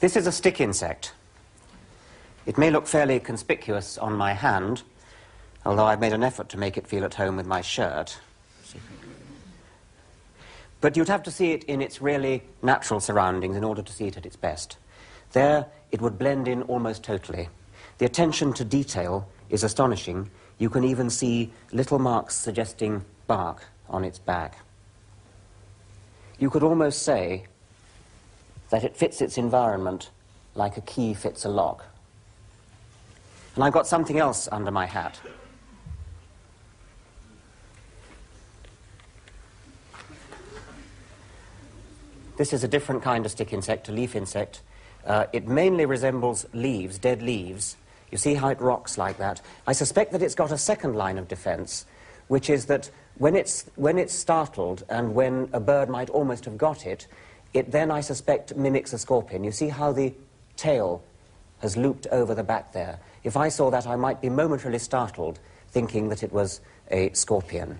This is a stick insect. It may look fairly conspicuous on my hand, although I've made an effort to make it feel at home with my shirt. But you'd have to see it in its really natural surroundings in order to see it at its best. There, it would blend in almost totally. The attention to detail is astonishing. You can even see little marks suggesting bark on its back. You could almost say that it fits its environment like a key fits a lock. And I've got something else under my hat. This is a different kind of stick insect, a leaf insect. It mainly resembles leaves, dead leaves. You see how it rocks like that? I suspect that it's got a second line of defense, which is that when it's startled and when a bird might almost have got it, it then, I suspect, mimics a scorpion. You see how the tail has looped over the back there? If I saw that, I might be momentarily startled, thinking that it was a scorpion.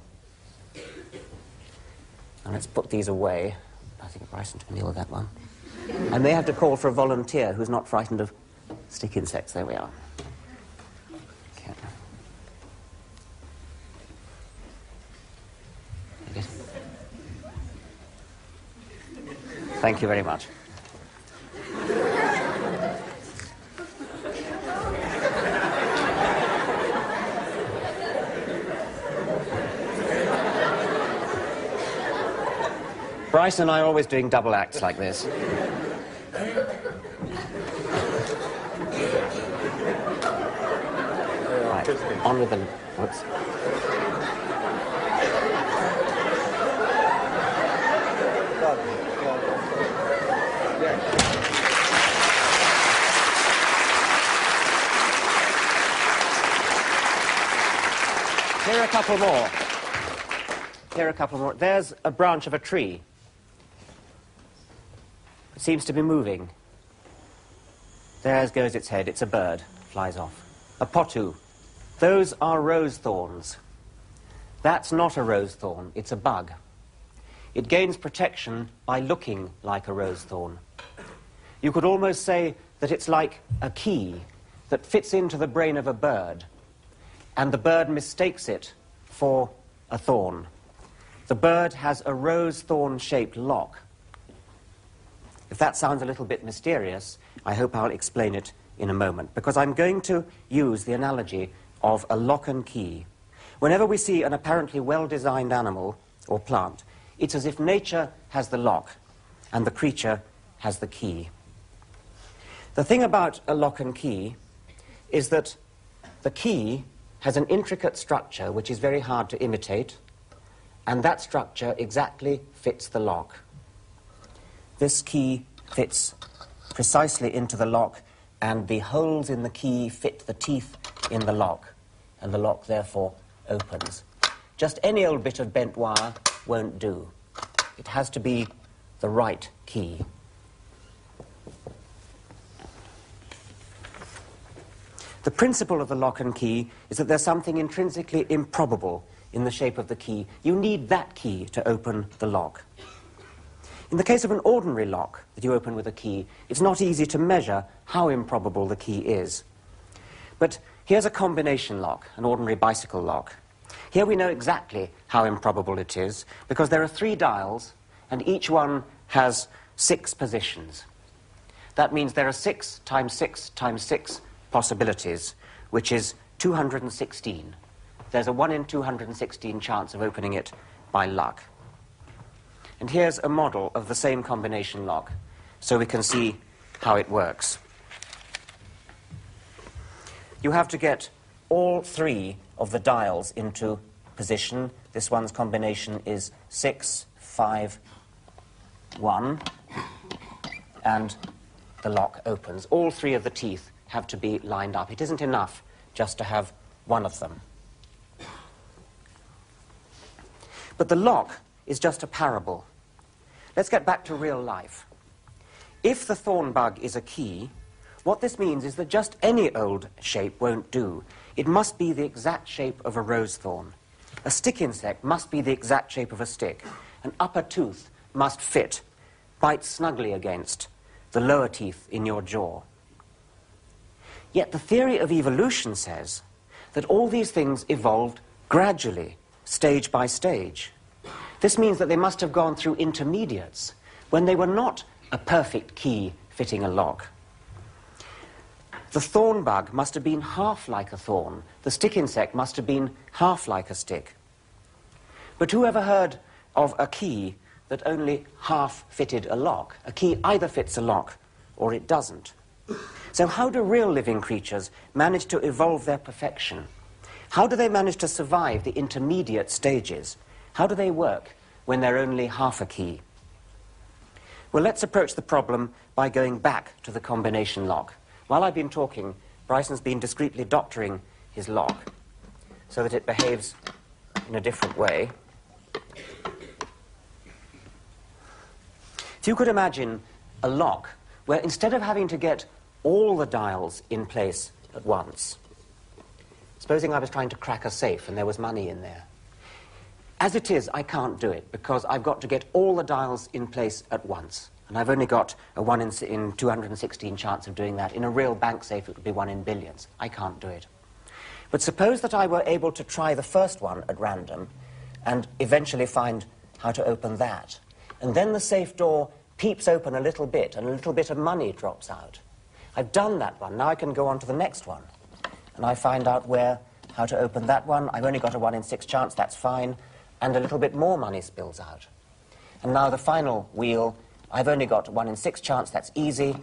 Now let's put these away. I think Bryson can deal with that one. I may have to call for a volunteer who's not frightened of stick insects. There we are. Okay. Thank you very much. Bryce and I are always doing double acts like this. Right, on with the... Whoops. Here are a couple more. Here are a couple more. There's a branch of a tree. It seems to be moving. There goes its head. It's a bird. Flies off. A potu. Those are rose thorns. That's not a rose thorn. It's a bug. It gains protection by looking like a rose thorn. You could almost say that it's like a key that fits into the brain of a bird, and the bird mistakes it for a thorn. The bird has a rose thorn-shaped lock. If that sounds a little bit mysterious, I hope I'll explain it in a moment, because I'm going to use the analogy of a lock and key. Whenever we see an apparently well-designed animal or plant, it's as if nature has the lock and the creature has the key. The thing about a lock and key is that the key has an intricate structure which is very hard to imitate, and that structure exactly fits the lock. This key fits precisely into the lock, and the holes in the key fit the teeth in the lock, and the lock therefore opens. Just any old bit of bent wire won't do. It has to be the right key. The principle of the lock and key is that there's something intrinsically improbable in the shape of the key. You need that key to open the lock. In the case of an ordinary lock that you open with a key, it's not easy to measure how improbable the key is. But here's a combination lock, an ordinary bicycle lock. Here we know exactly how improbable it is, because there are 3 dials, and each one has 6 positions. That means there are 6 times 6 times 6 possibilities, which is 216. There's a 1 in 216 chance of opening it by luck. And here's a model of the same combination lock, so we can see how it works. You have to get all 3 of the dials into position. This one's combination is 6, 5, 1, and the lock opens. All 3 of the teeth have to be lined up. It isn't enough just to have one of them. But the lock is just a parable. Let's get back to real life. If the thorn bug is a key, what this means is that just any old shape won't do. It must be the exact shape of a rose thorn. A stick insect must be the exact shape of a stick. An upper tooth must fit, bite snugly against the lower teeth in your jaw. Yet the theory of evolution says that all these things evolved gradually, stage by stage. This means that they must have gone through intermediates when they were not a perfect key fitting a lock. The thorn bug must have been half like a thorn. The stick insect must have been half like a stick. But who ever heard of a key that only half fitted a lock? A key either fits a lock or it doesn't. So how do real living creatures manage to evolve their perfection? How do they manage to survive the intermediate stages? How do they work when they're only half a key? Well, let's approach the problem by going back to the combination lock. While I've been talking, Bryson's been discreetly doctoring his lock so that it behaves in a different way. If you could imagine a lock where instead of having to get all the dials in place at once, supposing I was trying to crack a safe and there was money in there. As it is, I can't do it because I've got to get all the dials in place at once. And I've only got a 1 in 216 chance of doing that. In a real bank safe, it would be 1 in billions. I can't do it. But suppose that I were able to try the first one at random and eventually find how to open that. And then the safe door peeps open a little bit and a little bit of money drops out. I've done that one. Now I can go on to the next one. And I find out how to open that one. I've only got a 1 in 6 chance. That's fine. And a little bit more money spills out. And now the final wheel, I've only got a 1 in 6 chance, that's easy,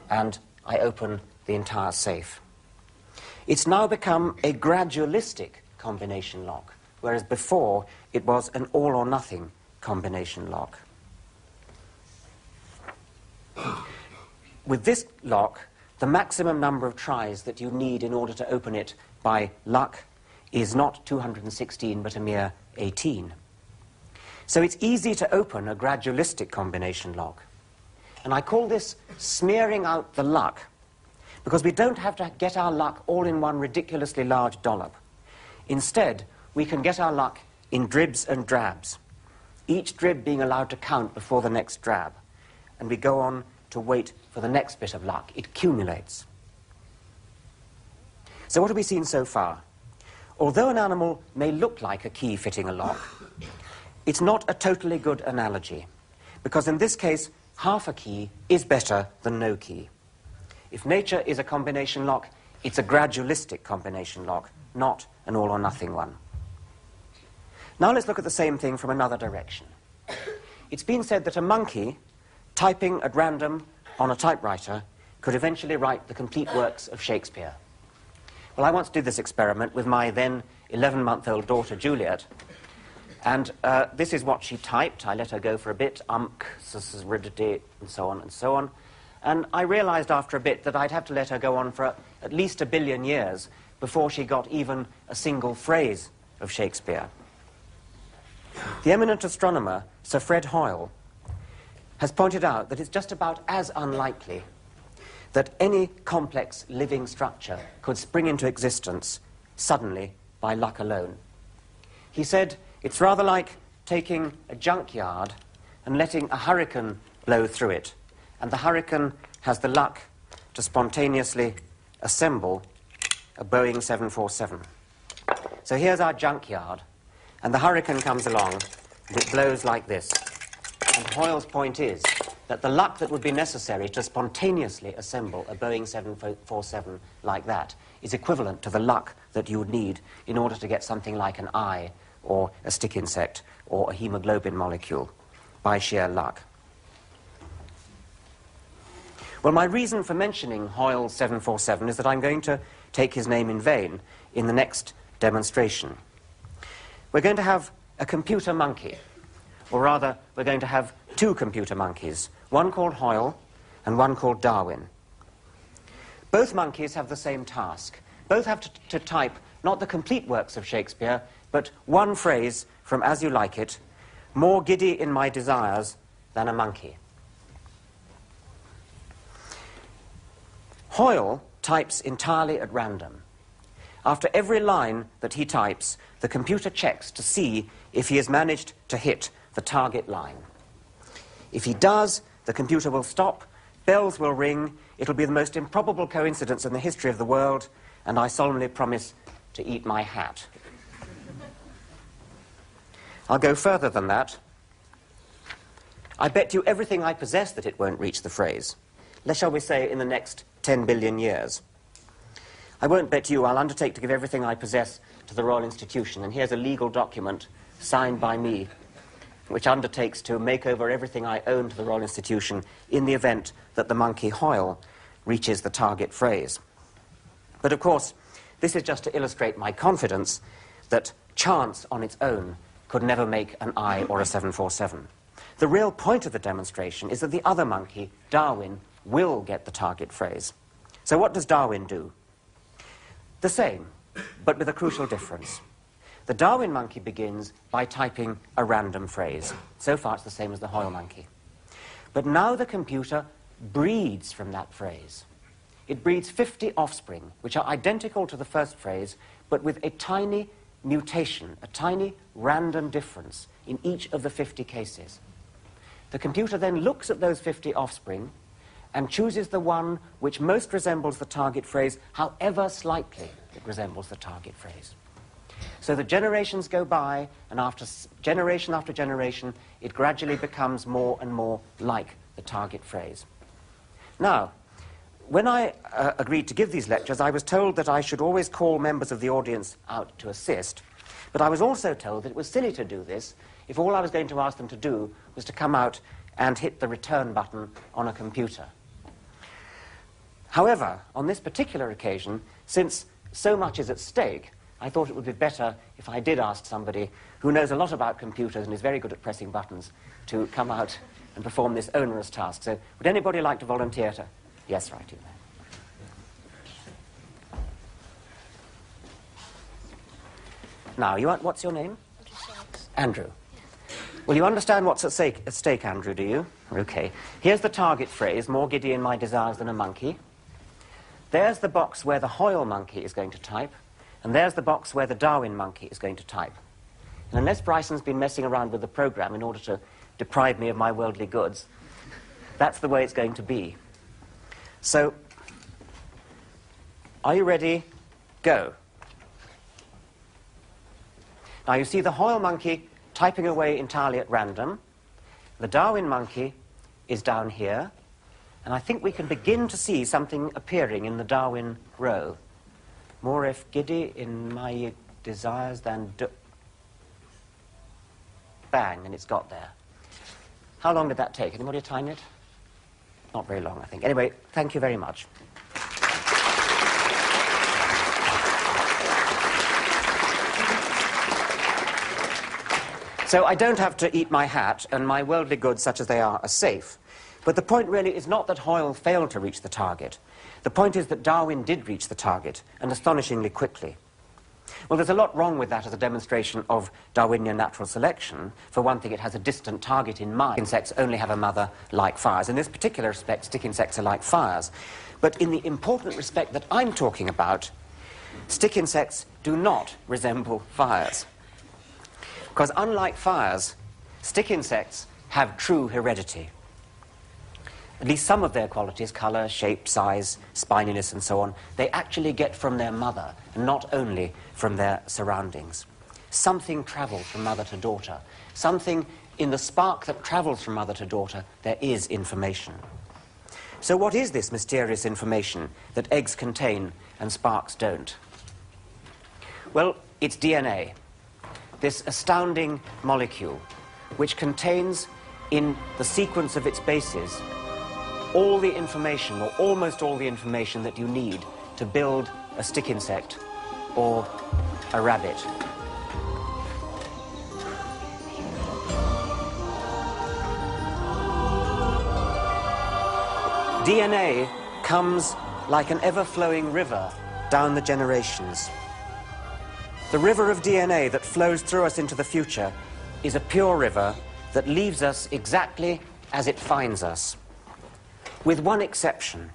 and I open the entire safe. It's now become a gradualistic combination lock, whereas before it was an all-or-nothing combination lock. With this lock, the maximum number of tries that you need in order to open it by luck is not 216, but a mere 18. So it's easy to open a gradualistic combination lock. And I call this smearing out the luck, because we don't have to get our luck all in one ridiculously large dollop. Instead, we can get our luck in dribs and drabs, each drib being allowed to count before the next drab. And we go on to wait for the next bit of luck. It accumulates. So what have we seen so far? Although an animal may look like a key fitting a lock, it's not a totally good analogy, because in this case, half a key is better than no key. If nature is a combination lock, it's a gradualistic combination lock, not an all-or-nothing one. Now let's look at the same thing from another direction. It's been said that a monkey, typing at random on a typewriter, could eventually write the complete works of Shakespeare. Well, I once did this experiment with my then 11-month-old daughter, Juliet, and this is what she typed. I let her go for a bit, and so on and so on. And I realized after a bit that I'd have to let her go on for at least 1 billion years before she got even a single phrase of Shakespeare. The eminent astronomer, Sir Fred Hoyle, has pointed out that it's just about as unlikely that any complex living structure could spring into existence suddenly by luck alone. He said it's rather like taking a junkyard and letting a hurricane blow through it, and the hurricane has the luck to spontaneously assemble a Boeing 747. So here's our junkyard, and the hurricane comes along, and it blows like this. And Hoyle's point is that the luck that would be necessary to spontaneously assemble a Boeing 747 like that is equivalent to the luck that you would need in order to get something like an eye or a stick insect or a hemoglobin molecule by sheer luck. Well, my reason for mentioning Hoyle's 747 is that I'm going to take his name in vain in the next demonstration. We're going to have a computer monkey, or rather, we're going to have 2 computer monkeys, one called Hoyle and one called Darwin. Both monkeys have the same task. Both have to type not the complete works of Shakespeare, but one phrase from As You Like It, more giddy in my desires than a monkey. Hoyle types entirely at random. After every line that he types, the computer checks to see if he has managed to hit the target line. If he does, the computer will stop, bells will ring, it'll be the most improbable coincidence in the history of the world, and I solemnly promise to eat my hat. I'll go further than that. I bet you everything I possess that it won't reach the phrase. Shall we say in the next 10 billion years. I won't bet you, I'll undertake to give everything I possess to the Royal Institution, and here's a legal document signed by me which undertakes to make over everything I own to the Royal Institution in the event that the monkey Hoyle reaches the target phrase. But of course, this is just to illustrate my confidence that chance on its own could never make an I or a 747. The real point of the demonstration is that the other monkey, Darwin, will get the target phrase. So what does Darwin do? The same, but with a crucial difference. The Darwin monkey begins by typing a random phrase. So far it's the same as the Hoyle monkey. But now the computer breeds from that phrase. It breeds 50 offspring, which are identical to the first phrase, but with a tiny mutation, a tiny random difference in each of the 50 cases. The computer then looks at those 50 offspring and chooses the one which most resembles the target phrase, however slightly it resembles the target phrase. So the generations go by, and after generation after generation, it gradually becomes more and more like the target phrase. Now, when I agreed to give these lectures, I was told that I should always call members of the audience out to assist, but I was also told that it was silly to do this if all I was going to ask them to do was to come out and hit the return button on a computer. However, on this particular occasion, since so much is at stake, I thought it would be better if I did ask somebody who knows a lot about computers and is very good at pressing buttons to come out and perform this onerous task. So would anybody like to volunteer to... Yes, right, you there. Now, what's your name? Andrew. Well, you understand what's at stake, Andrew, do you? Okay. Here's the target phrase, more giddy in my desires than a monkey. There's the box where the Hoyle monkey is going to type. And there's the box where the Darwin monkey is going to type. And unless Bryson's been messing around with the program in order to deprive me of my worldly goods, that's the way it's going to be. So, are you ready? Go. Now you see the Hoyle monkey typing away entirely at random. The Darwin monkey is down here. And I think we can begin to see something appearing in the Darwin row. More if giddy in my desires than bang, and it's got there. How long did that take? Anybody time it? Not very long, I think. Anyway, thank you very much. So I don't have to eat my hat, and my worldly goods, such as they are safe. But the point really is not that Hoyle failed to reach the target. The point is that Darwin did reach the target, and astonishingly quickly. Well, there's a lot wrong with that as a demonstration of Darwinian natural selection. For one thing, it has a distant target in mind. Insects only have a mother like fires. In this particular respect, stick insects are like fires. But in the important respect that I'm talking about, stick insects do not resemble fires. Because unlike fires, stick insects have true heredity. At least some of their qualities, colour, shape, size, spininess, and so on, they actually get from their mother, and not only from their surroundings. Something travels from mother to daughter. Something in the spark that travels from mother to daughter, there is information. So what is this mysterious information that eggs contain and sparks don't? Well, it's DNA, this astounding molecule, which contains in the sequence of its bases all the information, or almost all the information, that you need to build a stick insect or a rabbit. DNA comes like an ever-flowing river down the generations. The river of DNA that flows through us into the future is a pure river that leaves us exactly as it finds us. With one exception.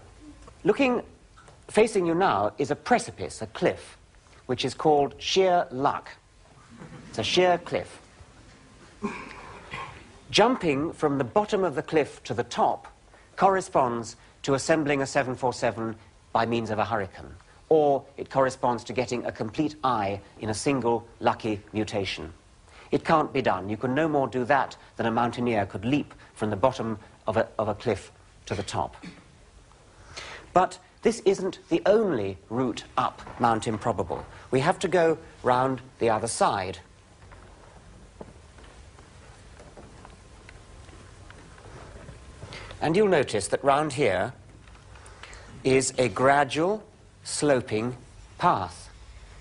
Facing you now is a precipice, a cliff, which is called sheer luck. It's a sheer cliff. Jumping from the bottom of the cliff to the top corresponds to assembling a 747 by means of a hurricane, or it corresponds to getting a complete eye in a single lucky mutation. It can't be done. You can no more do that than a mountaineer could leap from the bottom of a cliff to the top. But this isn't the only route up Mount Improbable. We have to go round the other side. And you'll notice that round here is a gradual, sloping path,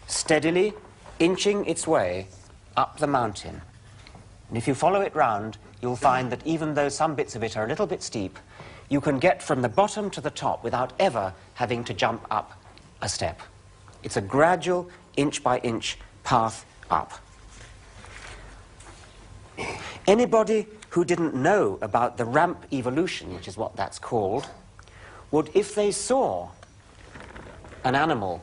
steadily inching its way up the mountain. And if you follow it round, you'll find that even though some bits of it are a little bit steep, you can get from the bottom to the top without ever having to jump up a step. It's a gradual, inch-by-inch path up. Anybody who didn't know about the ramp evolution, which is what that's called, would, if they saw an animal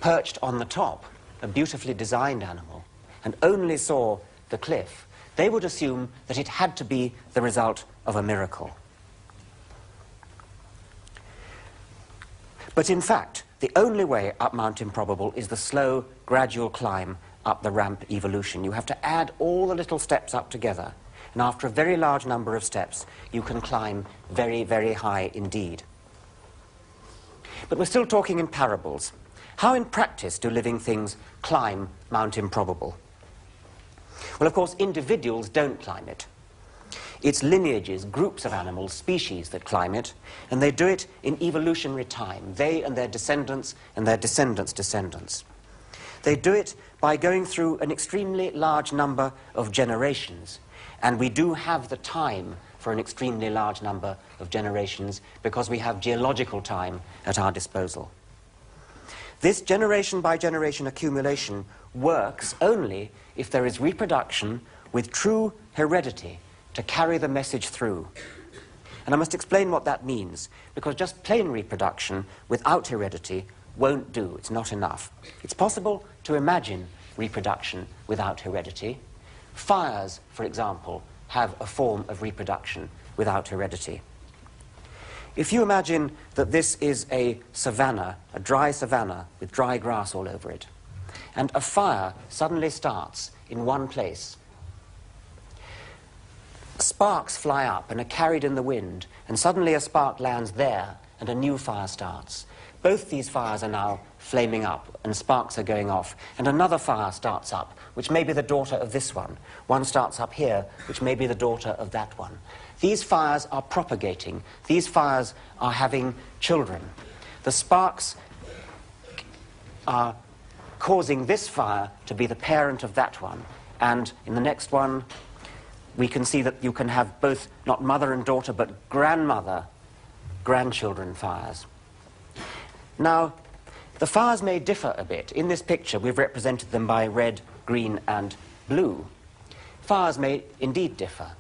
perched on the top, a beautifully designed animal, and only saw the cliff, they would assume that it had to be the result of a miracle. But in fact, the only way up Mount Improbable is the slow, gradual climb up the ramp evolution. You have to add all the little steps up together, and after a very large number of steps, you can climb very, very high indeed. But we're still talking in parables. How in practice do living things climb Mount Improbable? Well, of course, individuals don't climb it. It's lineages, groups of animals, species that climb it, and they do it in evolutionary time, they and their descendants and their descendants' descendants. They do it by going through an extremely large number of generations, and we do have the time for an extremely large number of generations because we have geological time at our disposal. This generation by generation accumulation works only if there is reproduction with true heredity to carry the message through. And I must explain what that means, because just plain reproduction without heredity won't do. It's not enough. It's possible to imagine reproduction without heredity. Fires, for example, have a form of reproduction without heredity. If you imagine that this is a savanna, a dry savanna with dry grass all over it, and a fire suddenly starts in one place, sparks fly up and are carried in the wind, and suddenly a spark lands there and a new fire starts. Both these fires are now flaming up and sparks are going off, and another fire starts up, which may be the daughter of this one. One starts up here, which may be the daughter of that one. These fires are propagating. These fires are having children. The sparks are causing this fire to be the parent of that one, and in the next one we can see that you can have both not mother and daughter but grandmother, grandchildren fires. Now, the fires may differ a bit. In this picture we've represented them by red, green and blue. Fires may indeed differ,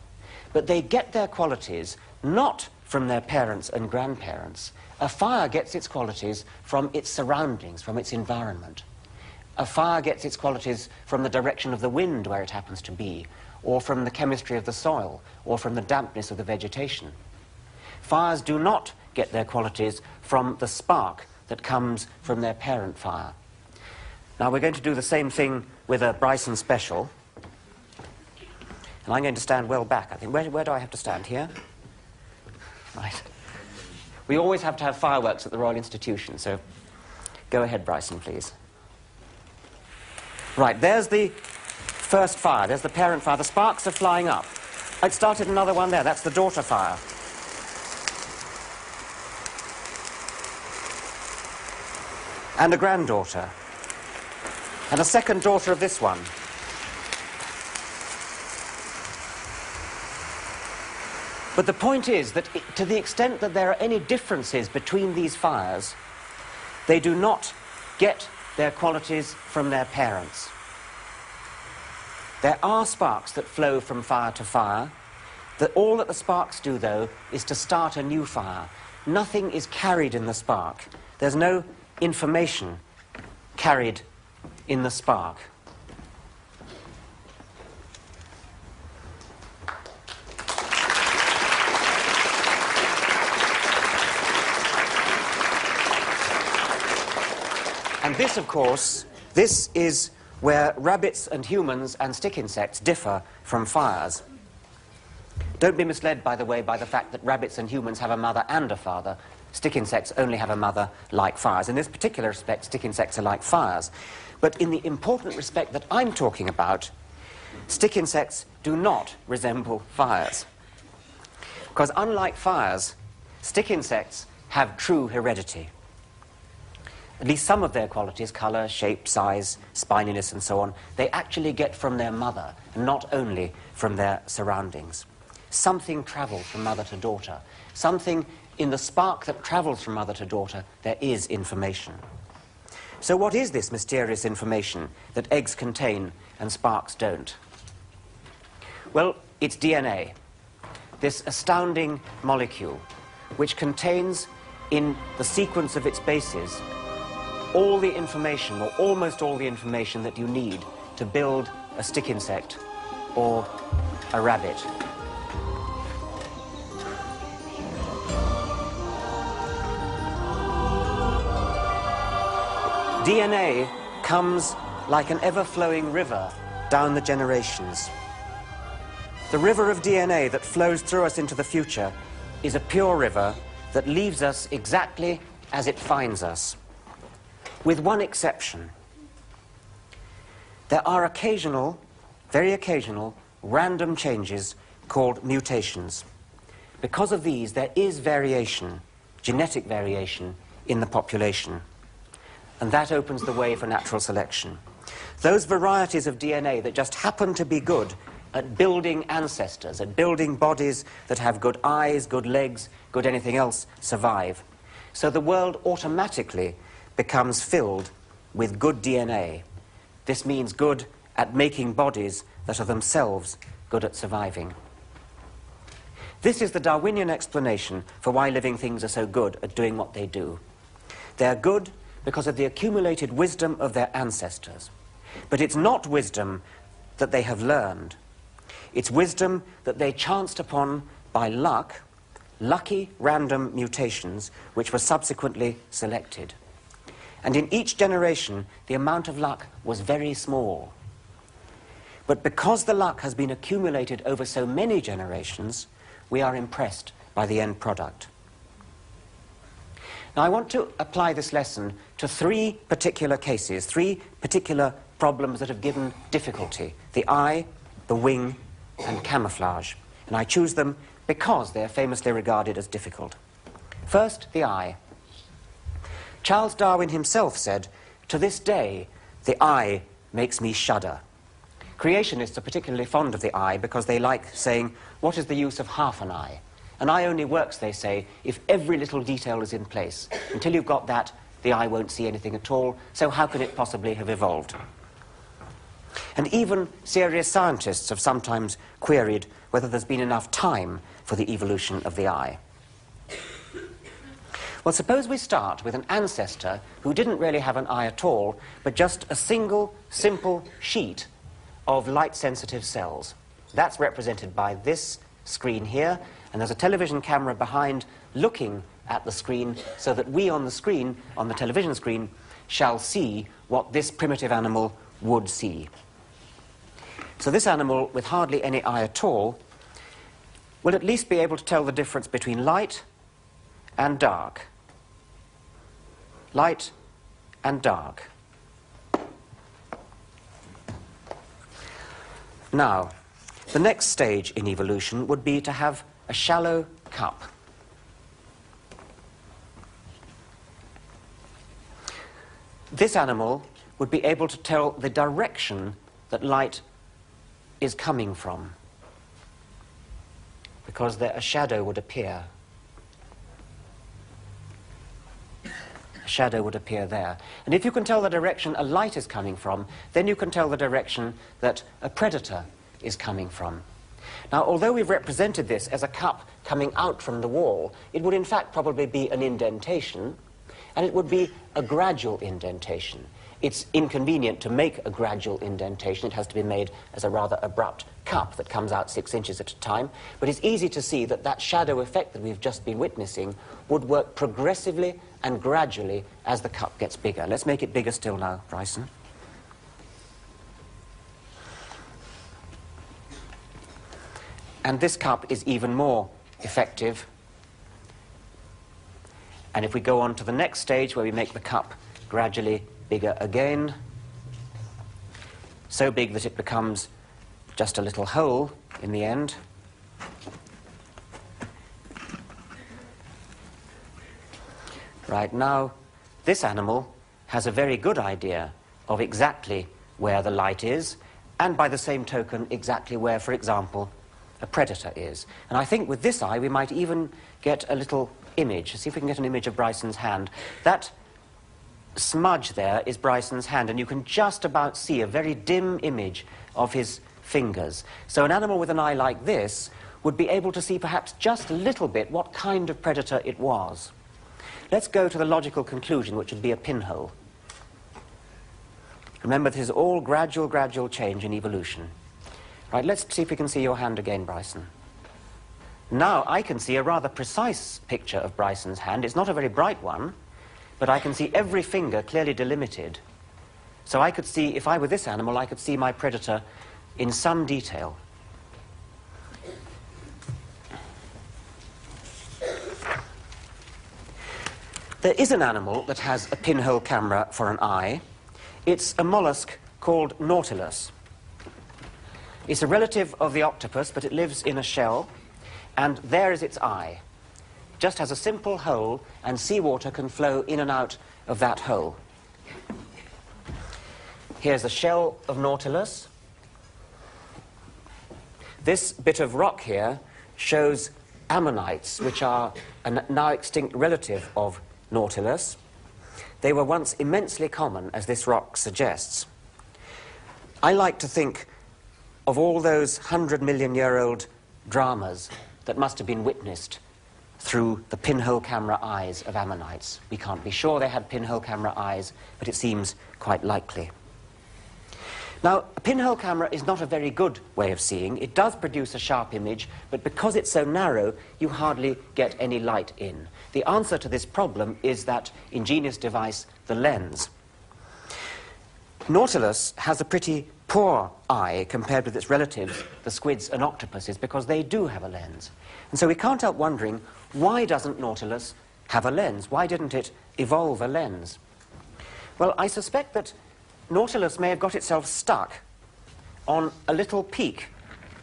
but they get their qualities not from their parents and grandparents. A fire gets its qualities from its surroundings, from its environment. A fire gets its qualities from the direction of the wind where it happens to be, or from the chemistry of the soil, or from the dampness of the vegetation. Fires do not get their qualities from the spark that comes from their parent fire. Now we're going to do the same thing with a Bryson special. And I'm going to stand well back, I think. Where do I have to stand? Here? Right. We always have to have fireworks at the Royal Institution, so go ahead, Bryson, please. Right, there's the first fire. There's the parent fire. The sparks are flying up. I'd started another one there. That's the daughter fire. And a granddaughter. And a second daughter of this one. But the point is that to the extent that there are any differences between these fires, they do not get their qualities from their parents. There are sparks that flow from fire to fire. All that the sparks do, though, is to start a new fire. Nothing is carried in the spark. There's no information carried in the spark. this, of course, this is where rabbits and humans and stick insects differ from fires. Don't be misled, by the way, by the fact that rabbits and humans have a mother and a father. Stick insects only have a mother like fires. In this particular respect, stick insects are like fires. But in the important respect that I'm talking about, stick insects do not resemble fires. Because unlike fires, stick insects have true heredity. At least some of their qualities, colour, shape, size, spininess, and so on, they actually get from their mother, and not only from their surroundings. Something travels from mother to daughter. Something in the spark that travels from mother to daughter, there is information. So what is this mysterious information that eggs contain and sparks don't? Well, it's DNA, this astounding molecule, which contains in the sequence of its bases all the information, or almost all the information, that you need to build a stick insect or a rabbit. DNA comes like an ever-flowing river down the generations. The river of DNA that flows through us into the future is a pure river that leaves us exactly as it finds us, with one exception. There are occasional, very occasional, random changes called mutations. Because of these, there is variation, genetic variation, in the population. And that opens the way for natural selection. Those varieties of DNA that just happen to be good at building ancestors, at building bodies that have good eyes, good legs, good anything else, survive. So the world automatically becomes filled with good DNA. This means good at making bodies that are themselves good at surviving. This is the Darwinian explanation for why living things are so good at doing what they do. They're good because of the accumulated wisdom of their ancestors. But it's not wisdom that they have learned. It's wisdom that they chanced upon by luck, lucky random mutations, which were subsequently selected. And in each generation, the amount of luck was very small. But because the luck has been accumulated over so many generations, we are impressed by the end product. Now, I want to apply this lesson to three particular cases, three particular problems that have given difficulty: the eye, the wing, and camouflage. And I choose them because they are famously regarded as difficult. First, the eye. Charles Darwin himself said, "To this day, the eye makes me shudder." Creationists are particularly fond of the eye because they like saying, what is the use of half an eye? An eye only works, they say, if every little detail is in place. Until you've got that, the eye won't see anything at all, so how can it possibly have evolved? And even serious scientists have sometimes queried whether there's been enough time for the evolution of the eye. Well, suppose we start with an ancestor who didn't really have an eye at all, but just a single, simple sheet of light-sensitive cells. That's represented by this screen here, and there's a television camera behind looking at the screen so that we on the screen, on the television screen, shall see what this primitive animal would see. So this animal, with hardly any eye at all, will at least be able to tell the difference between light and dark. Light and dark. Now, the next stage in evolution would be to have a shallow cup. This animal would be able to tell the direction that light is coming from, because a shadow would appear. A shadow would appear there. And if you can tell the direction a light is coming from, then you can tell the direction that a predator is coming from. Now, although we've represented this as a cup coming out from the wall, it would in fact probably be an indentation, and it would be a gradual indentation. it's inconvenient to make a gradual indentation. It has to be made as a rather abrupt cup that comes out 6 inches at a time. But it's easy to see that that shadow effect that we've just been witnessing would work progressively and gradually as the cup gets bigger. Let's make it bigger still now, Bryson. And this cup is even more effective. And if we go on to the next stage where we make the cup gradually bigger again, so big that it becomes just a little hole in the end. Right, now this animal has a very good idea of exactly where the light is, and by the same token exactly where, for example, a predator is. And I think with this eye we might even get a little image. See if we can get an image of Bryson's hand. That smudge there is Bryson's hand, and you can just about see a very dim image of his fingers. So an animal with an eye like this would be able to see perhaps just a little bit what kind of predator it was. Let's go to the logical conclusion, which would be a pinhole. Remember, this is all gradual change in evolution. Right, let's see if we can see your hand again, Bryson. Now I can see a rather precise picture of Bryson's hand. It's not a very bright one, but I can see every finger clearly delimited. So I could see, if I were this animal, I could see my predator in some detail. There is an animal that has a pinhole camera for an eye. It's a mollusk called nautilus. It's a relative of the octopus, but it lives in a shell, and there is its eye. It just has a simple hole, and seawater can flow in and out of that hole. Here's the shell of nautilus. This bit of rock here shows ammonites, which are a now extinct relative of nautilus. They were once immensely common, as this rock suggests. I like to think of all those 100-million-year-old dramas that must have been witnessed through the pinhole camera eyes of ammonites. We can't be sure they had pinhole camera eyes, but it seems quite likely. Now, a pinhole camera is not a very good way of seeing. It does produce a sharp image, but because it's so narrow, you hardly get any light in. The answer to this problem is that ingenious device, the lens. Nautilus has a pretty poor eye compared with its relatives, the squids and octopuses, because they do have a lens. And so we can't help wondering, why doesn't Nautilus have a lens? Why didn't it evolve a lens? Well, I suspect that Nautilus may have got itself stuck on a little peak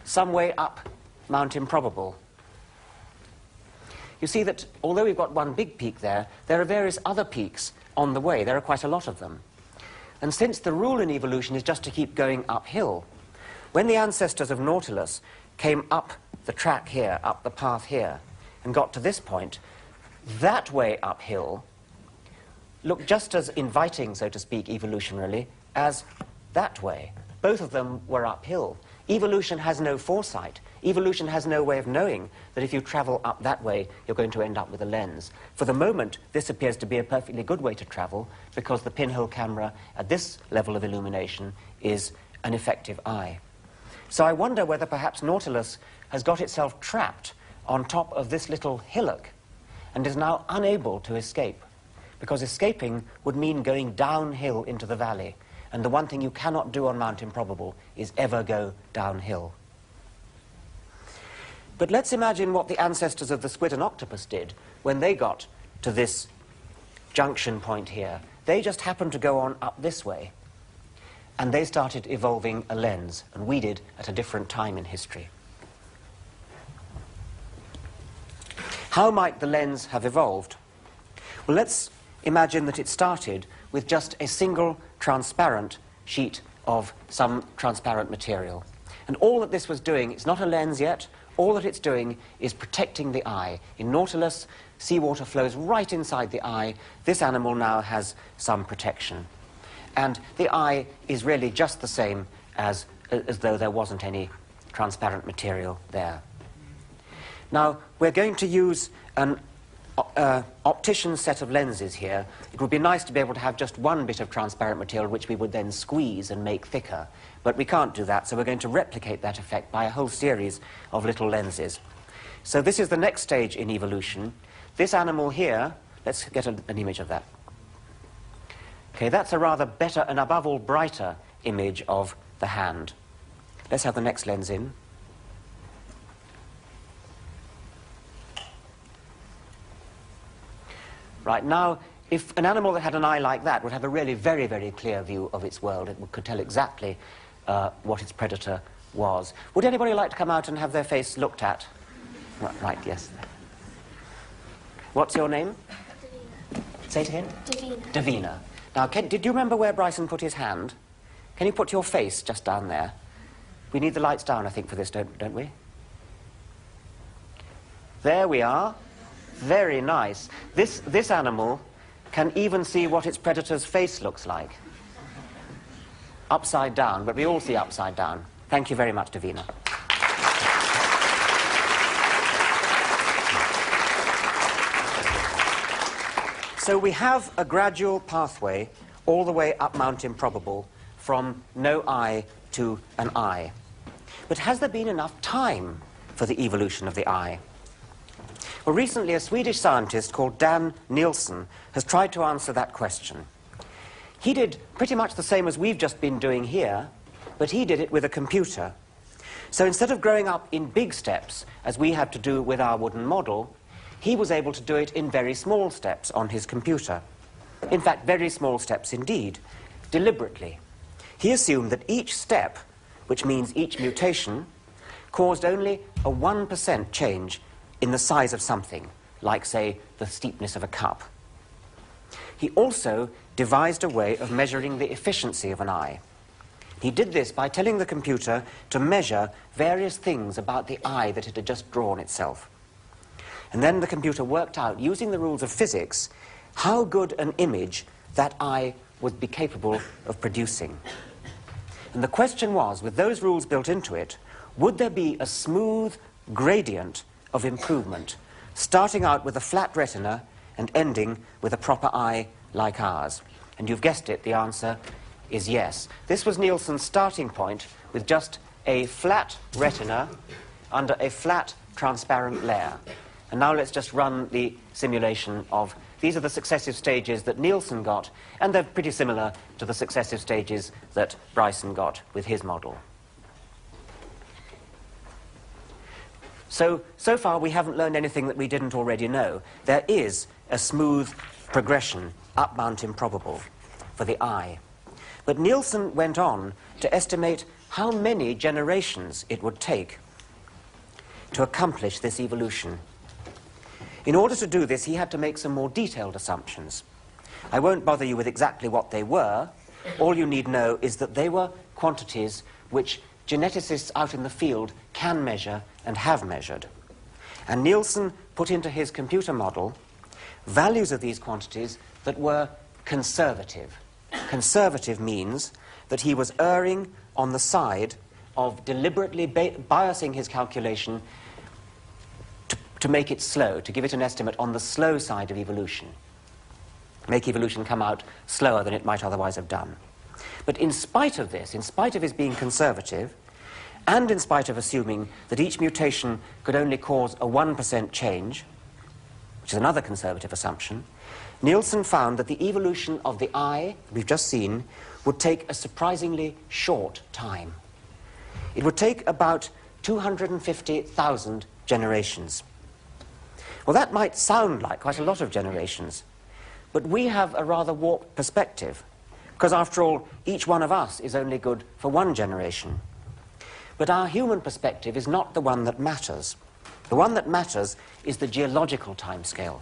some way up Mount Improbable. You see that although we've got one big peak there, there are various other peaks on the way. There are quite a lot of them. And since the rule in evolution is just to keep going uphill, when the ancestors of Nautilus came up the track here, up the path here, and got to this point, that way uphill looked just as inviting, so to speak, evolutionarily, as that way. Both of them were uphill. Evolution has no foresight. Evolution has no way of knowing that if you travel up that way, you're going to end up with a lens. For the moment, this appears to be a perfectly good way to travel because the pinhole camera at this level of illumination is an effective eye. So I wonder whether perhaps Nautilus has got itself trapped on top of this little hillock and is now unable to escape, because escaping would mean going downhill into the valley. And the one thing you cannot do on Mount Improbable is ever go downhill. But let's imagine what the ancestors of the squid and octopus did when they got to this junction point here. They just happened to go on up this way, and they started evolving a lens, and we did at a different time in history. How might the lens have evolved? Well, let's imagine that it started with just a single transparent sheet of some transparent material. And all that this was doing, it's not a lens yet, all that it's doing is protecting the eye. In Nautilus, seawater flows right inside the eye. This animal now has some protection. And the eye is really just the same as though there wasn't any transparent material there. Now, we're going to use an optician's set of lenses here, it would be nice to be able to have just one bit of transparent material which we would then squeeze and make thicker. But we can't do that, so we're going to replicate that effect by a whole series of little lenses. So this is the next stage in evolution. This animal here, let's get an image of that. Okay, that's a rather better and above all brighter image of the hand. Let's have the next lens in. Right, now, if an animal that had an eye like that would have a really very, very clear view of its world, it could tell exactly what its predator was. Would anybody like to come out and have their face looked at? Right, yes. What's your name? Davina. Say it again? Davina. Davina. Now, did you remember where Bryson put his hand? Can you put your face just down there? We need the lights down, I think, for this, don't we? There we are. Very nice. This animal can even see what its predator's face looks like. Upside down, but we all see upside down. Thank you very much, Davina. So we have a gradual pathway all the way up Mount Improbable from no eye to an eye. But has there been enough time for the evolution of the eye? Well, recently a Swedish scientist called Dan Nilsson has tried to answer that question. He did pretty much the same as we've just been doing here, but he did it with a computer. So instead of growing up in big steps, as we had to do with our wooden model, he was able to do it in very small steps on his computer. In fact, very small steps indeed, deliberately. He assumed that each step, which means each mutation, caused only a 1% change in the size of something, like, say, the steepness of a cup. He also devised a way of measuring the efficiency of an eye. He did this by telling the computer to measure various things about the eye that it had just drawn itself. And then the computer worked out, using the rules of physics, how good an image that eye would be capable of producing. And the question was, with those rules built into it, would there be a smooth gradient of improvement, starting out with a flat retina and ending with a proper eye like ours? And you've guessed it, the answer is yes. This was Nielsen's starting point, with just a flat retina under a flat transparent layer. And now let's just run the simulation of... These are the successive stages that Nielsen got, and they're pretty similar to the successive stages that Bryson got with his model. So far we haven't learned anything that we didn't already know. There is a smooth progression up Mount Improbable for the eye. But Nielsen went on to estimate how many generations it would take to accomplish this evolution. In order to do this, he had to make some more detailed assumptions. I won't bother you with exactly what they were. All you need know is that they were quantities which geneticists out in the field can measure and have measured. And Nielsen put into his computer model values of these quantities that were conservative. Conservative means that he was erring on the side of deliberately biasing his calculation to make it slow, to give it an estimate on the slow side of evolution. Make evolution come out slower than it might otherwise have done. But in spite of this, in spite of his being conservative, and in spite of assuming that each mutation could only cause a 1% change, which is another conservative assumption, Nielsen found that the evolution of the eye, we've just seen, would take a surprisingly short time. It would take about 250,000 generations. Well, that might sound like quite a lot of generations, but we have a rather warped perspective, because after all, each one of us is only good for one generation. But our human perspective is not the one that matters. The one that matters is the geological timescale.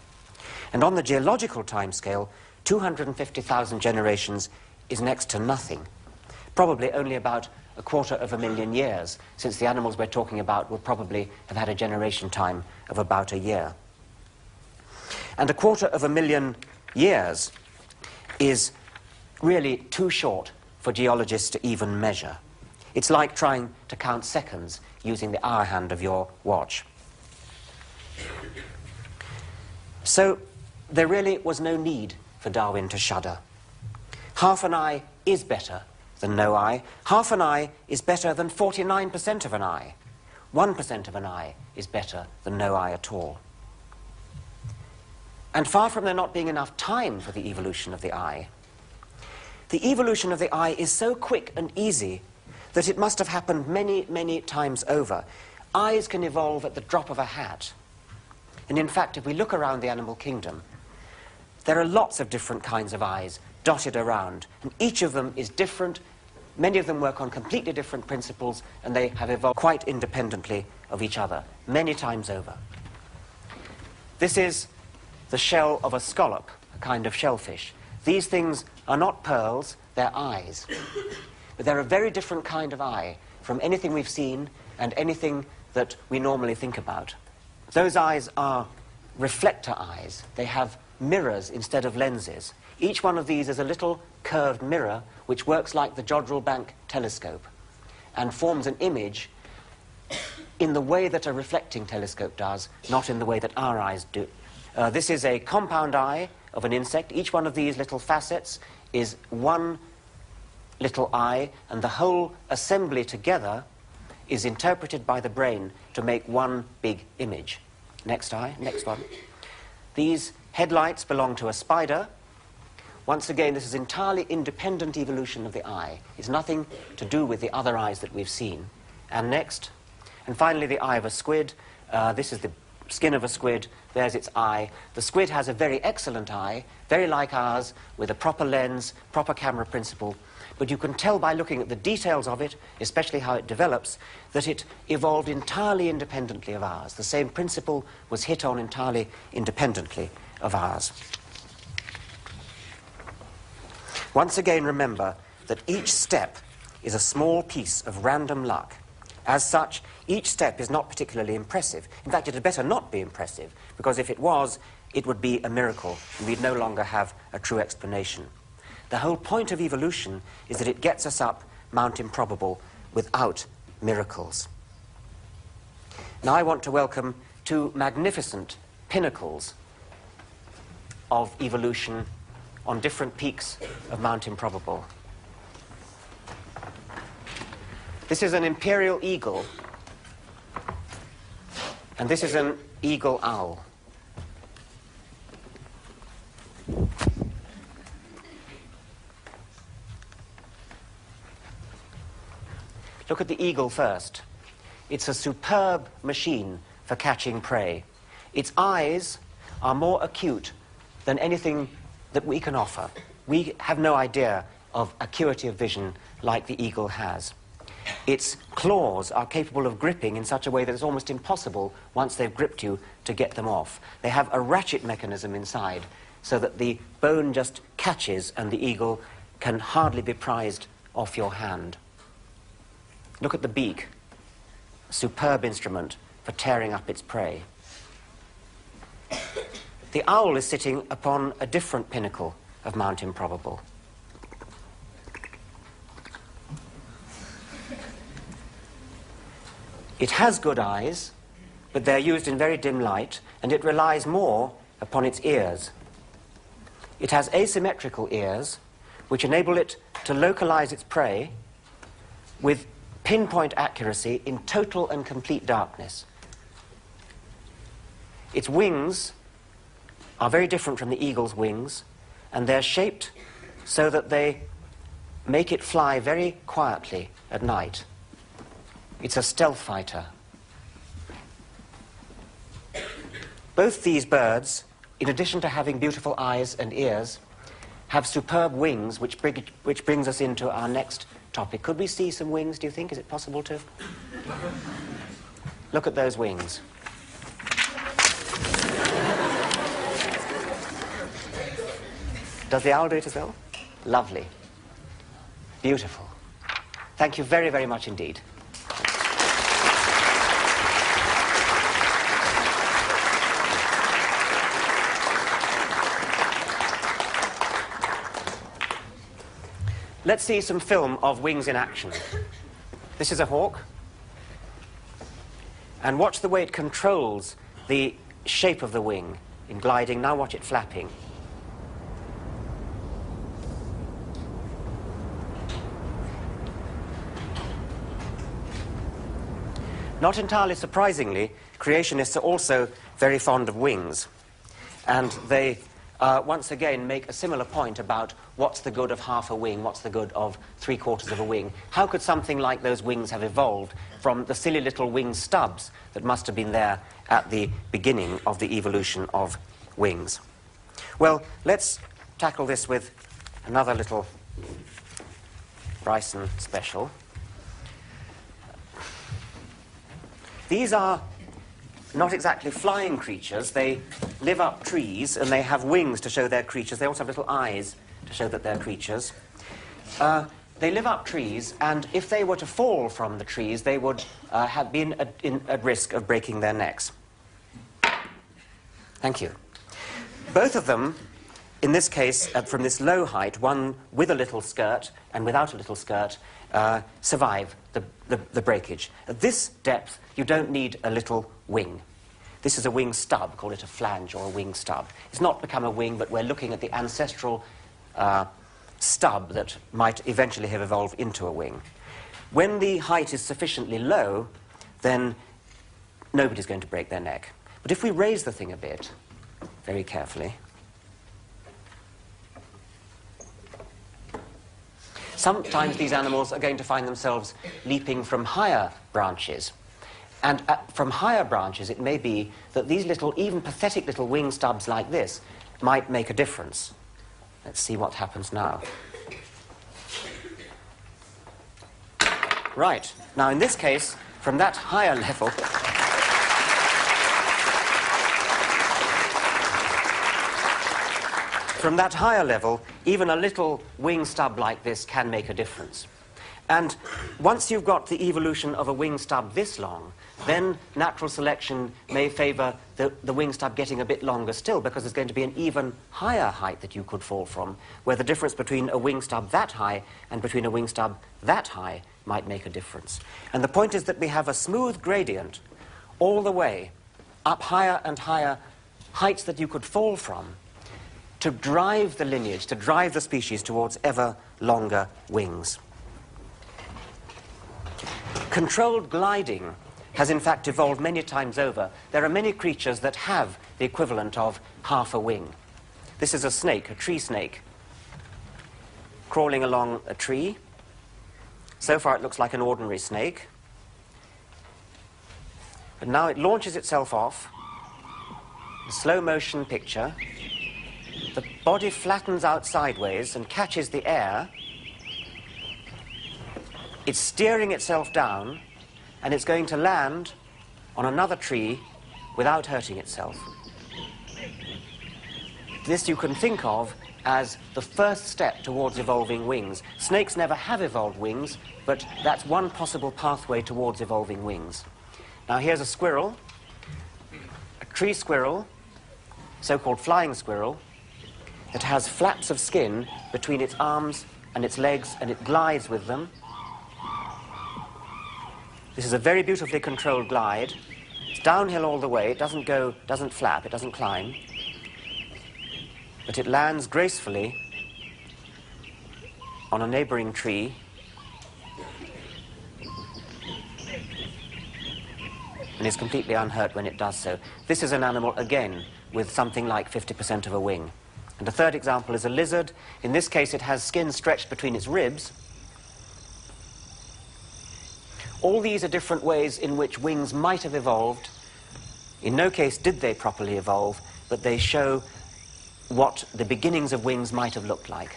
And on the geological timescale, 250,000 generations is next to nothing. Probably only about 250,000 years, since the animals we're talking about would probably have had a generation time of about a year. And 250,000 years is really too short for geologists to even measure. It's like trying to count seconds using the hour hand of your watch. So there really was no need for Darwin to shudder. Half an eye is better than no eye. Half an eye is better than 49% of an eye. 1% of an eye is better than no eye at all. And far from there not being enough time for the evolution of the eye is so quick and easy that it must have happened many, many times over. Eyes can evolve at the drop of a hat. And in fact, if we look around the animal kingdom, there are lots of different kinds of eyes dotted around, and each of them is different. Many of them work on completely different principles, and they have evolved quite independently of each other, many times over. This is the shell of a scallop, a kind of shellfish. These things are not pearls, they're eyes. But they're a very different kind of eye from anything we've seen and anything that we normally think about. Those eyes are reflector eyes. They have mirrors instead of lenses. Each one of these is a little curved mirror which works like the Jodrell Bank telescope and forms an image in the way that a reflecting telescope does, not in the way that our eyes do. This is a compound eye of an insect. Each one of these little facets is one little eye, and the whole assembly together is interpreted by the brain to make one big image. Next eye, next one. These headlights belong to a spider. Once again, this is entirely independent evolution of the eye. It's nothing to do with the other eyes that we've seen. And next, and finally the eye of a squid. This is the skin of a squid. There's its eye. The squid has a very excellent eye, very like ours, with a proper lens, proper camera principle. But you can tell by looking at the details of it, especially how it develops, that it evolved entirely independently of ours. The same principle was hit on entirely independently of ours. Once again, remember that each step is a small piece of random luck. As such, each step is not particularly impressive. In fact, it had better not be impressive, because if it was, it would be a miracle, and we'd no longer have a true explanation. The whole point of evolution is that it gets us up Mount Improbable without miracles. Now I want to welcome two magnificent pinnacles of evolution on different peaks of Mount Improbable. This is an imperial eagle, and this is an eagle owl. Look at the eagle first. It's a superb machine for catching prey. Its eyes are more acute than anything that we can offer. We have no idea of acuity of vision like the eagle has. Its claws are capable of gripping in such a way that it's almost impossible, once they've gripped you, to get them off. They have a ratchet mechanism inside, so that the bone just catches and the eagle can hardly be prized off your hand. Look at the beak, a superb instrument for tearing up its prey. The owl is sitting upon a different pinnacle of Mount Improbable. It has good eyes, but they're used in very dim light, and it relies more upon its ears. It has asymmetrical ears, which enable it to localize its prey with pinpoint accuracy in total and complete darkness. Its wings are very different from the eagle's wings, and they're shaped so that they make it fly very quietly at night. It's a stealth fighter. Both these birds, in addition to having beautiful eyes and ears, have superb wings, which brings us into our next topic. Could we see some wings, do you think? Is it possible to? Look at those wings. Does the owl do it as well? Lovely. Beautiful. Thank you very, very much indeed. Let's see some film of wings in action. This is a hawk. And watch the way it controls the shape of the wing. in gliding. Now watch it flapping. Not entirely surprisingly, creationists are also very fond of wings. And they, once again, make a similar point about what's the good of half a wing, what's the good of three-quarters of a wing. How could something like those wings have evolved from the silly little wing stubs that must have been there at the beginning of the evolution of wings? Well, let's tackle this with another little Bryson special. These are not exactly flying creatures. They live up trees, and they have wings to show they're creatures. They also have little eyes to show that they're creatures. They live up trees, and if they were to fall from the trees, they would have been at risk of breaking their necks. Thank you. Both of them, in this case, from this low height, one with a little skirt and without a little skirt, survive the breakage. At this depth, you don't need a little wing. This is a wing stub, call it a flange or a wing stub. It's not become a wing, but we're looking at the ancestral stub that might eventually have evolved into a wing. When the height is sufficiently low, then nobody's going to break their neck. But if we raise the thing a bit, very carefully, sometimes these animals are going to find themselves leaping from higher branches. And from higher branches, it may be that these little, even pathetic little wing stubs like this might make a difference. Let's see what happens now. Right. Now, in this case, from that higher level, even a little wing stub like this can make a difference. And once you've got the evolution of a wing stub this long, then natural selection may favor the wing stub getting a bit longer still, because there's going to be an even higher height that you could fall from, where the difference between a wing stub that high and between a wing stub that high might make a difference. And the point is that we have a smooth gradient all the way up higher and higher heights that you could fall from, to drive the lineage, to drive the species towards ever longer wings. Controlled gliding has in fact evolved many times over. There are many creatures that have the equivalent of half a wing. This is a snake, a tree snake, crawling along a tree. So far it looks like an ordinary snake. But now it launches itself off, a slow motion picture. The body flattens out sideways and catches the air. It's steering itself down, and it's going to land on another tree without hurting itself. This you can think of as the first step towards evolving wings. Snakes never have evolved wings, but that's one possible pathway towards evolving wings. Now here's a squirrel, a tree squirrel, so-called flying squirrel, that has flaps of skin between its arms and its legs, and it glides with them. This is a very beautifully controlled glide. It's downhill all the way. It doesn't flap, it doesn't climb. But it lands gracefully on a neighboring tree. And is completely unhurt when it does so. This is an animal, again, with something like 50% of a wing. And the third example is a lizard. In this case, it has skin stretched between its ribs. All these are different ways in which wings might have evolved. In no case did they properly evolve, but they show what the beginnings of wings might have looked like.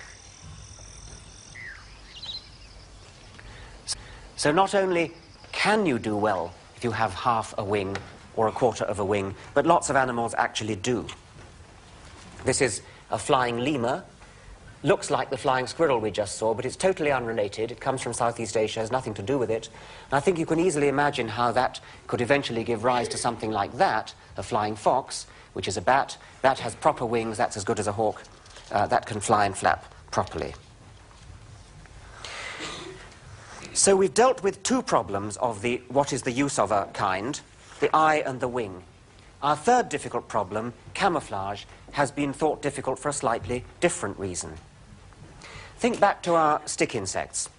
So not only can you do well if you have half a wing or a quarter of a wing, but lots of animals actually do. This is a flying lemur. Looks like the flying squirrel we just saw, but it's totally unrelated. It comes from Southeast Asia, has nothing to do with it. And I think you can easily imagine how that could eventually give rise to something like that, a flying fox, which is a bat. That has proper wings, that's as good as a hawk. That can fly and flap properly. So we've dealt with two problems of what is the use of a kind, the eye and the wing. our third difficult problem, camouflage, has been thought difficult for a slightly different reason. Think back to our stick insects.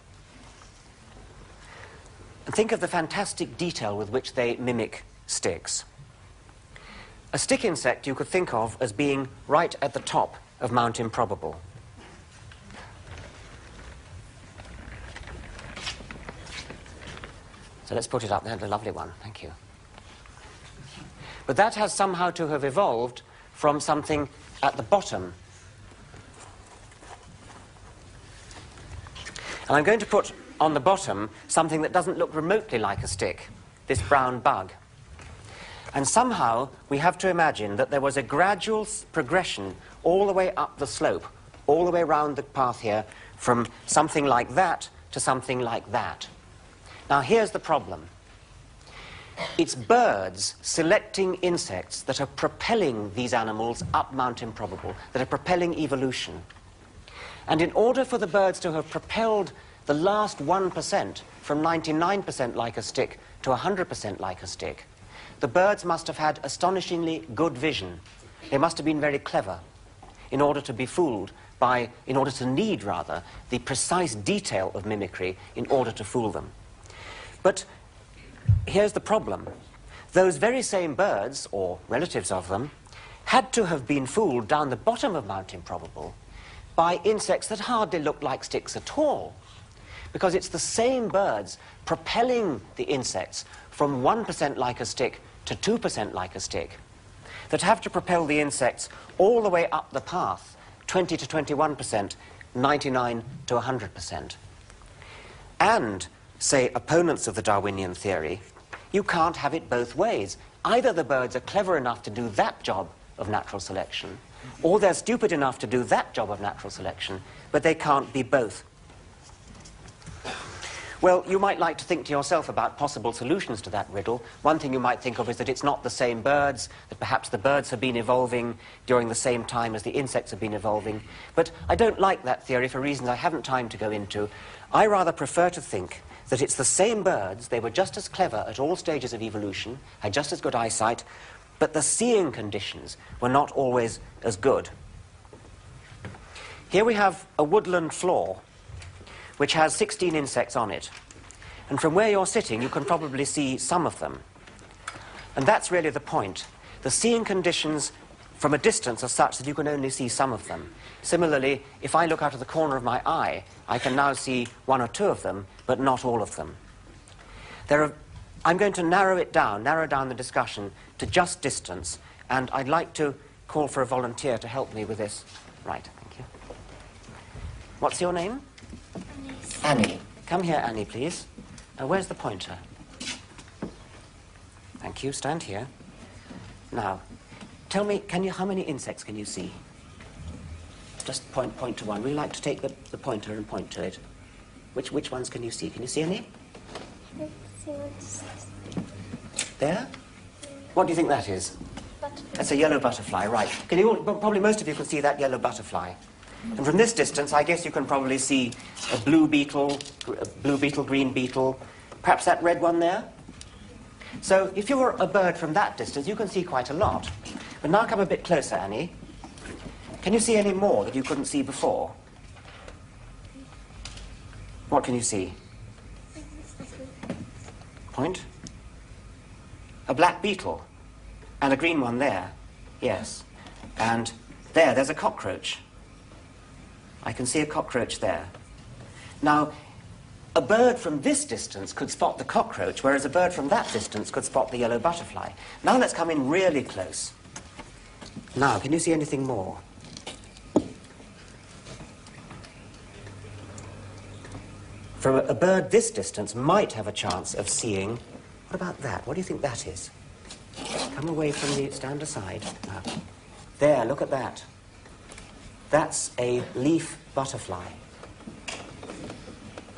And think of the fantastic detail with which they mimic sticks. A stick insect you could think of as being right at the top of Mount Improbable. So let's put it up there, the lovely one, thank you. But that has somehow to have evolved from something at the bottom. And I'm going to put on the bottom something that doesn't look remotely like a stick, this brown bug. And somehow we have to imagine that there was a gradual progression all the way up the slope, all the way around the path here, from something like that to something like that. Now here's the problem. It's birds selecting insects that are propelling these animals up Mount Improbable, that are propelling evolution. And in order for the birds to have propelled the last 1% from 99% like a stick to 100% like a stick, the birds must have had astonishingly good vision. They must have been very clever in order to be fooled by, in order to need, rather, the precise detail of mimicry in order to fool them. But here's the problem. Those very same birds, or relatives of them, had to have been fooled down the bottom of Mount Improbable by insects that hardly look like sticks at all. Because it's the same birds propelling the insects from 1% like a stick to 2% like a stick that have to propel the insects all the way up the path, 20 to 21%, 99 to 100%. And, say, opponents of the Darwinian theory, you can't have it both ways. Either the birds are clever enough to do that job of natural selection, or they're stupid enough to do that job of natural selection, but they can't be both. Well, you might like to think to yourself about possible solutions to that riddle. One thing you might think of is that it's not the same birds, that perhaps the birds have been evolving during the same time as the insects have been evolving. But I don't like that theory for reasons I haven't time to go into. I rather prefer to think that it's the same birds, they were just as clever at all stages of evolution, had just as good eyesight, but the seeing conditions were not always as good. Here we have a woodland floor which has 16 insects on it. And from where you're sitting, you can probably see some of them. And that's really the point. The seeing conditions from a distance are such that you can only see some of them. Similarly, if I look out of the corner of my eye, I can now see one or two of them, but not all of them. I'm going to narrow down the discussion to just distance, and I'd like to call for a volunteer to help me with this. Right, thank you. What's your name? Annie. Come here, Annie, please. Where's the pointer? Thank you. Stand here. Now, tell me, how many insects can you see? Just point to one. We'd like to take the pointer and point to it. Which ones can you see? Can you see any? There? What do you think that is? Butterfly. That's a yellow butterfly, right. Probably most of you can see that yellow butterfly. And from this distance, I guess you can probably see a blue beetle, green beetle, perhaps that red one there. So if you're a bird from that distance, you can see quite a lot. But now come a bit closer, Annie. Can you see any more that you couldn't see before? What can you see? Point. A black beetle. And a green one there. Yes. And there's a cockroach. I can see a cockroach there. Now, a bird from this distance could spot the cockroach, whereas a bird from that distance could spot the yellow butterfly. Now let's come in really close. Now, can you see anything more? From a bird this distance might have a chance of seeing... What about that? What do you think that is? Come away from the... Stand aside. There, look at that. That's a leaf butterfly.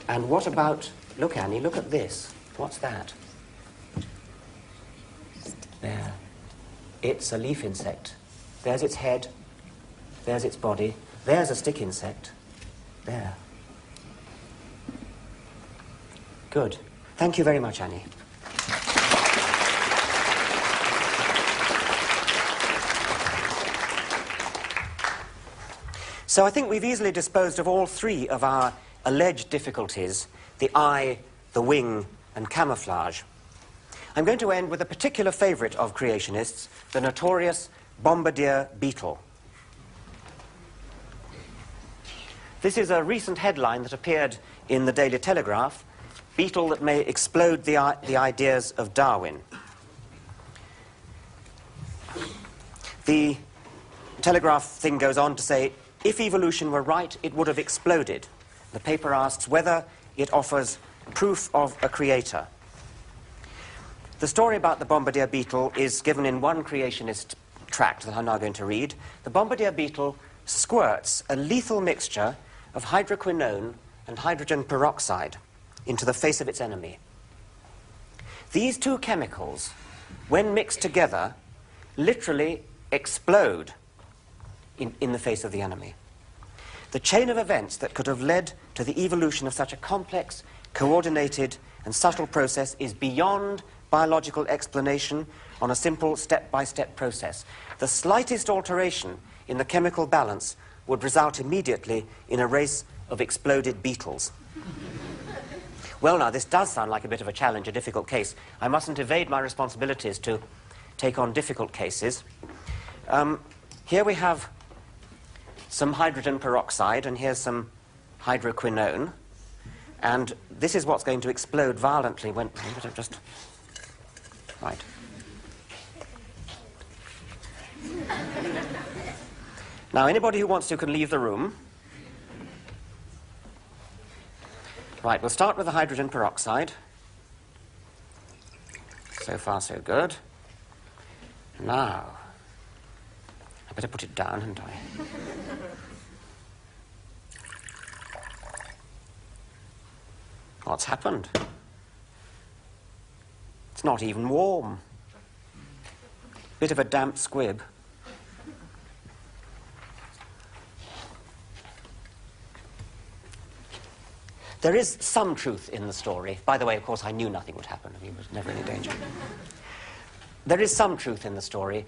And what about... Look, Annie, look at this. What's that? There. It's a leaf insect. There's its head. There's its body. There's a stick insect. There. Good. Thank you very much, Annie. So I think we've easily disposed of all three of our alleged difficulties, the eye, the wing, and camouflage. I'm going to end with a particular favourite of creationists, the notorious bombardier beetle. This is a recent headline that appeared in the Daily Telegraph, "Beetle that may explode the ideas of Darwin." The Telegraph thing goes on to say, if evolution were right, it would have exploded. The paper asks whether it offers proof of a creator. The story about the bombardier beetle is given in one creationist tract that I'm now going to read. The bombardier beetle squirts a lethal mixture of hydroquinone and hydrogen peroxide into the face of its enemy. These two chemicals, when mixed together, literally explode in the face of the enemy. The chain of events that could have led to the evolution of such a complex, coordinated, and subtle process is beyond biological explanation on a simple step-by-step process. The slightest alteration in the chemical balance would result immediately in a race of exploded beetles. Well, now, this does sound like a bit of a challenge, a difficult case. I mustn't evade my responsibilities to take on difficult cases. Here we have some hydrogen peroxide, and here's some hydroquinone. And this is what's going to explode violently when... just... Right. Now, anybody who wants to can leave the room. Right, we'll start with the hydrogen peroxide. So far, so good. Now, I better put it down, hadn't I? What's happened? It's not even warm. Bit of a damp squib. There is some truth in the story. By the way, of course, I knew nothing would happen. I mean, there was never any danger. There is some truth in the story.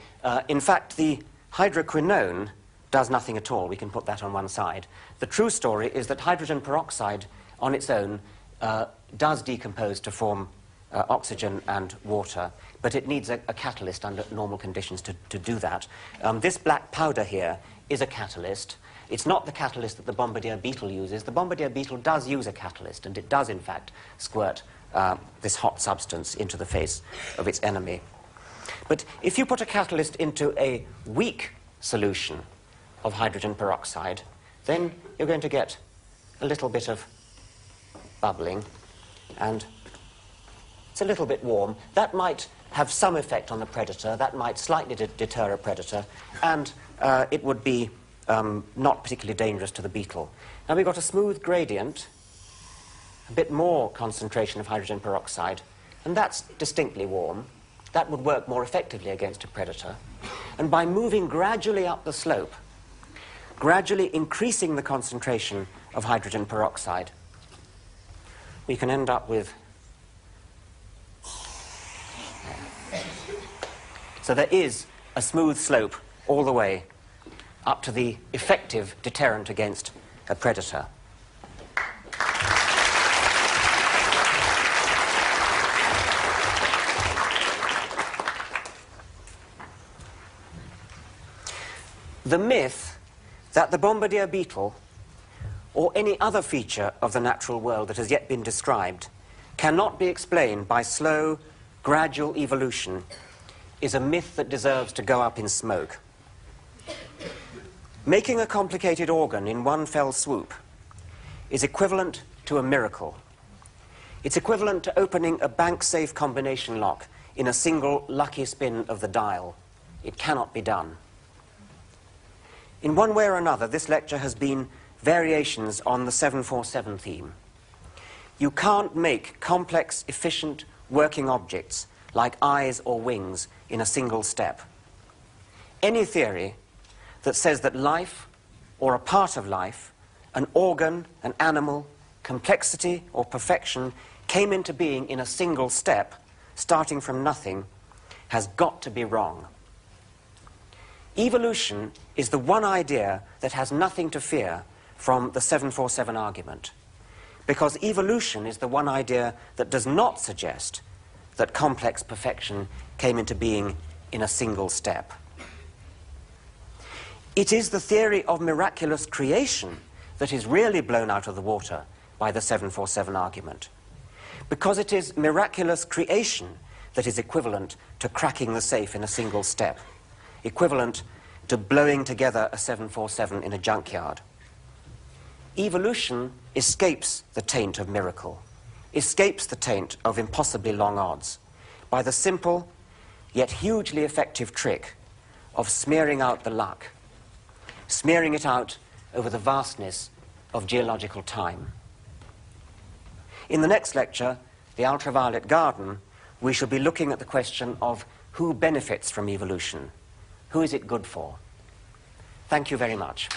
In fact, the hydroquinone does nothing at all. We can put that on one side. The true story is that hydrogen peroxide on its own does decompose to form oxygen and water, but it needs a catalyst under normal conditions to do that. This black powder here is a catalyst. It's not the catalyst that the bombardier beetle uses. The bombardier beetle does use a catalyst, and it does, in fact, squirt this hot substance into the face of its enemy. But if you put a catalyst into a weak solution of hydrogen peroxide, then you're going to get a little bit of bubbling, and it's a little bit warm. That might have some effect on the predator. That might slightly deter a predator, and it would be not particularly dangerous to the beetle. Now we've got a smooth gradient, a bit more concentration of hydrogen peroxide, and that's distinctly warm. That would work more effectively against a predator. And by moving gradually up the slope, gradually increasing the concentration of hydrogen peroxide, we can end up with... So there is a smooth slope all the way up to the effective deterrent against a predator. The myth that the bombardier beetle, or any other feature of the natural world that has yet been described, cannot be explained by slow, gradual evolution is a myth that deserves to go up in smoke. Making a complicated organ in one fell swoop is equivalent to a miracle. It's equivalent to opening a bank-safe combination lock in a single lucky spin of the dial. It cannot be done. In one way or another, this lecture has been variations on the 747 theme. You can't make complex, efficient, working objects like eyes or wings in a single step. Any theory that says that life, or a part of life, an organ, an animal, complexity or perfection came into being in a single step, starting from nothing, has got to be wrong. Evolution is the one idea that has nothing to fear from the 747 argument, because evolution is the one idea that does not suggest that complex perfection came into being in a single step. It is the theory of miraculous creation that is really blown out of the water by the 747 argument, because it is miraculous creation that is equivalent to cracking the safe in a single step, equivalent to blowing together a 747 in a junkyard. Evolution escapes the taint of miracle, escapes the taint of impossibly long odds, by the simple yet hugely effective trick of smearing out the luck, smearing it out over the vastness of geological time. In the next lecture, The Ultraviolet Garden, we shall be looking at the question of who benefits from evolution. Who is it good for? Thank you very much.